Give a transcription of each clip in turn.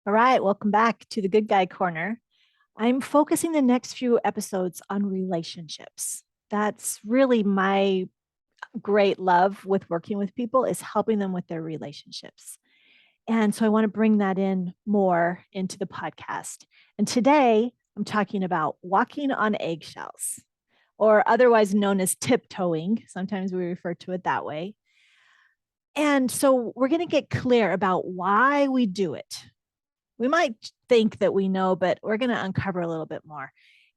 All right, welcome back to the Good Guy Corner. I'm focusing the next few episodes on relationships. That's really my great love with working with people is helping them with their relationships. And so I want to bring that in more into the podcast. And today I'm talking about walking on eggshells, or otherwise known as tiptoeing. Sometimes we refer to it that way. And so we're going to get clear about why we do it. We might think that we know, but we're going to uncover a little bit more.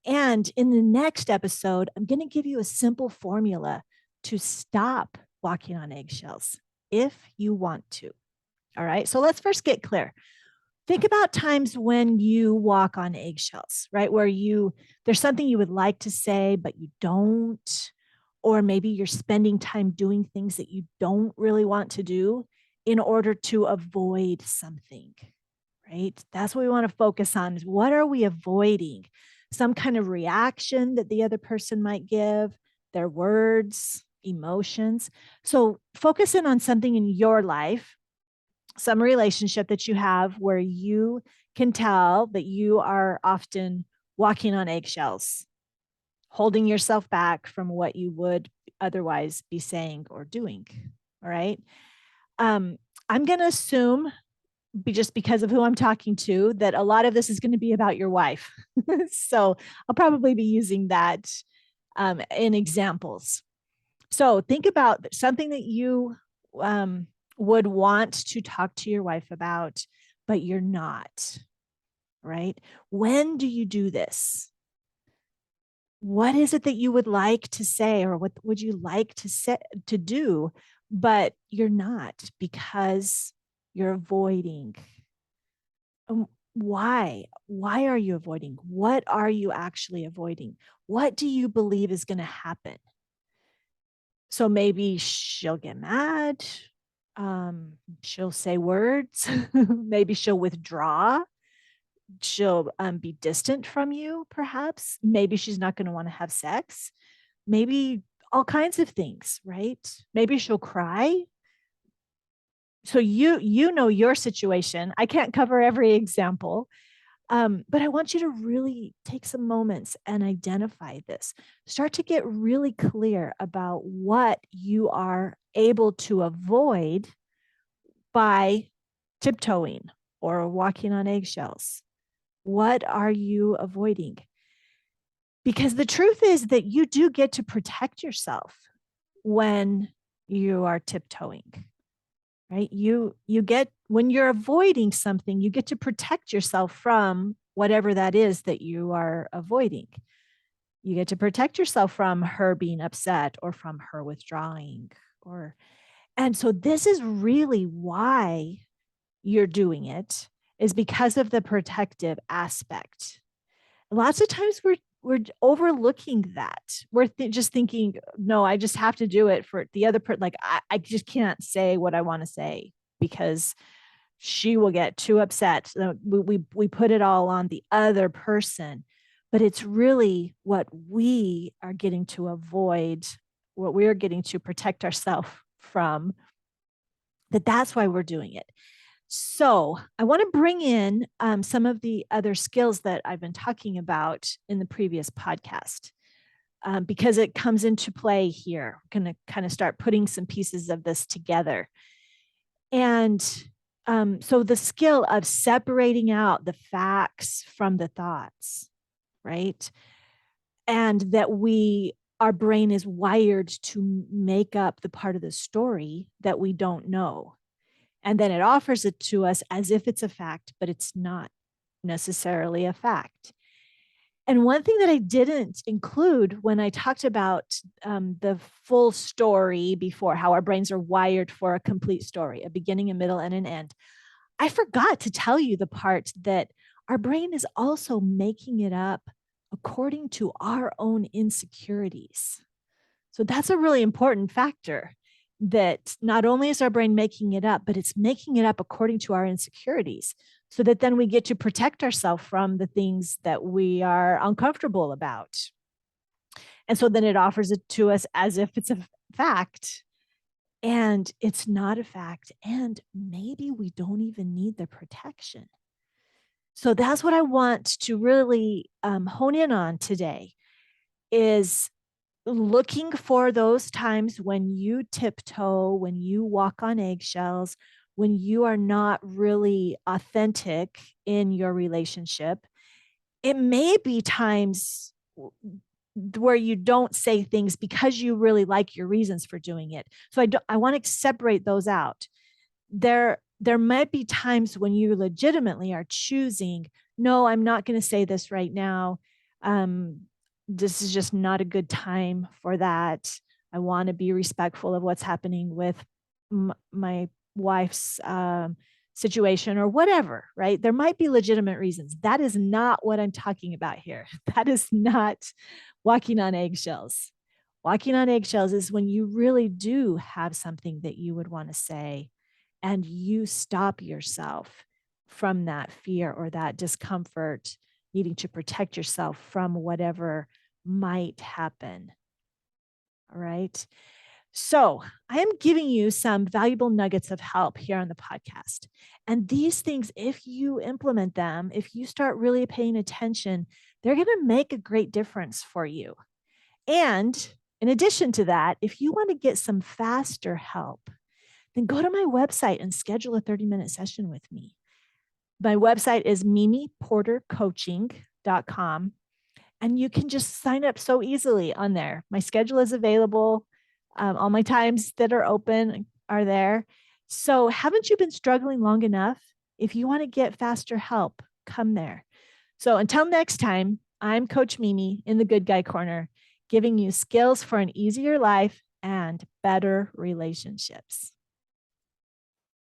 And in the next episode, I'm going to give you a simple formula to stop walking on eggshells if you want to. All right. So let's first get clear. Think about times when you walk on eggshells, right? Where there's something you would like to say, but you don't. Or maybe you're spending time doing things that you don't really want to do in order to avoid something, right? That's what we want to focus on is what are we avoiding? Some kind of reaction that the other person might give, their words, emotions. So focus in on something in your life, some relationship that you have where you can tell that you are often walking on eggshells, holding yourself back from what you would otherwise be saying or doing. All right. I'm going to assume just because of who I'm talking to, that a lot of this is going to be about your wife. So I'll probably be using that in examples. So think about something that you would want to talk to your wife about, but you're not, right? When do you do this? What is it that you would like to say, or what would you like to do, but you're not because you're avoiding? Why are you avoiding? What are you actually avoiding? What do you believe is going to happen? So maybe she'll get mad, she'll say words, maybe she'll withdraw, she'll be distant from you, perhaps. Maybe she's not going to want to have sex, maybe all kinds of things, right? Maybe she'll cry. So you know your situation. I can't cover every example. But I want you to really take some moments and identify this. Start to get really clear about what you are able to avoid by tiptoeing or walking on eggshells. What are you avoiding? Because the truth is that you do get to protect yourself when you are tiptoeing, right? You get, when you're avoiding something, you get to protect yourself from whatever that is that you are avoiding. You get to protect yourself from her being upset or from her withdrawing, or and so this is really why you're doing it, is because of the protective aspect. Lots of times we're overlooking that. We're just thinking, no, I just have to do it for the other person. Like I just can't say what I want to say because she will get too upset. So we put it all on the other person, but it's really what we are getting to avoid, what we're getting to protect ourselves from. That's why we're doing it. So I want to bring in some of the other skills that I've been talking about in the previous podcast because it comes into play here. We're going to kind of start putting some pieces of this together. And so the skill of separating out the facts from the thoughts, right? And that our brain is wired to make up the part of the story that we don't know. And then it offers it to us as if it's a fact, but it's not necessarily a fact. And one thing that I didn't include when I talked about the full story before, how our brains are wired for a complete story, a beginning, a middle, and an end, I forgot to tell you the part that our brain is also making it up according to our own insecurities. So that's a really important factor, that not only is our brain making it up, but it's making it up according to our insecurities, so that then we get to protect ourselves from the things that we are uncomfortable about. And so then it offers it to us as if it's a fact, and it's not a fact. And maybe we don't even need the protection. So that's what I want to really hone in on today is looking for those times when you tiptoe, when you walk on eggshells, when you are not really authentic in your relationship. It may be times where you don't say things because you really like your reasons for doing it. So I want to separate those out. There might be times when you legitimately are choosing, no, I'm not going to say this right now. Um, this is just not a good time for that. I want to be respectful of what's happening with my wife's situation or whatever, right? There might be legitimate reasons. That is not what I'm talking about here. That is not walking on eggshells. Walking on eggshells is when you really do have something that you would want to say and you stop yourself from that fear or that discomfort, needing to protect yourself from whatever might happen. All right. So, I am giving you some valuable nuggets of help here on the podcast. And these things, if you implement them, if you start really paying attention, they're going to make a great difference for you. And in addition to that, if you want to get some faster help, then go to my website and schedule a 30-minute session with me. My website is mimiportercoaching.com. And you can just sign up so easily on there. My schedule is available. All my times that are open are there. So, haven't you been struggling long enough? If you want to get faster help, come there. So, until next time, I'm Coach Mimi in the Good Guy Corner, giving you skills for an easier life and better relationships.